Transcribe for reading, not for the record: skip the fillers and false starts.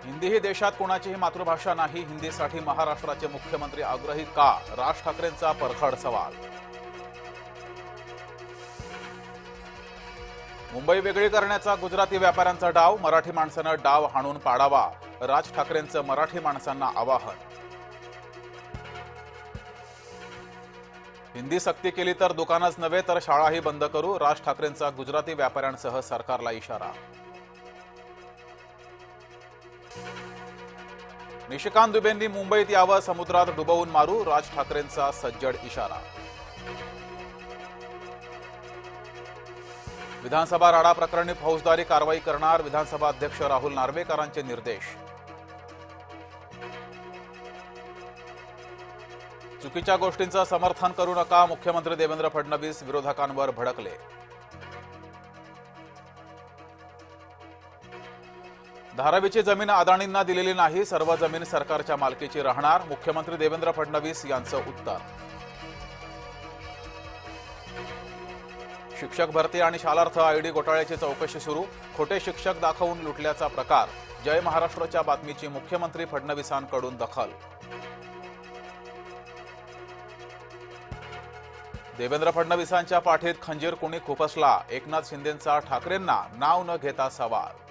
हिंदी ही देशात कोणाचीही मातृभाषा नाही, हिंदीसाठी महाराष्ट्राचे मुख्यमंत्री आग्रही का? राज ठाकरेंचा परखड सवाल. मुंबई वेगळी करण्याचा गुजराती व्यापाऱ्यांचा डाव, मराठी माणसानं डाव हाणून पाडावा, राज ठाकरेंचं मराठी माणसांना आवाहन. हिंदी सक्ती केली तर दुकानच नव्हे तर शाळाही बंद करू, राज ठाकरेंचा गुजराती व्यापाऱ्यांसह सरकारला इशारा. निशिकांत दुबेंनी मुंबईत यावं, समुद्रात डुबवून मारू, राज ठाकरेंचा सज्जड इशारा. विधानसभा राडा प्रकरणी फौजदारी कारवाई करणार, विधानसभा अध्यक्ष राहुल नार्वेकरांचे निर्देश. चुकीच्या गोष्टींचं समर्थन करू नका, मुख्यमंत्री देवेंद्र फडणवीस विरोधकांवर भडकले. धारावीची जमीन अदाणींना दिलेली नाही, सर्व जमीन सरकारच्या मालकीची राहणार, मुख्यमंत्री देवेंद्र फडणवीस यांचं उत्तर. शिक्षक भरती आणि शालार्थ आयडी घोटाळ्याची चौकशी सुरू, खोटे शिक्षक दाखवून लुटल्याचा प्रकार, जय महाराष्ट्रच्या बातमीची मुख्यमंत्री फडणवीसांकडून दखल. देवेंद्र फडणवीसांच्या पाठीत खंजीर कुणी खुपसला, एकनाथ शिंदेंचा ठाकरेंना नाव न घेता सवाल.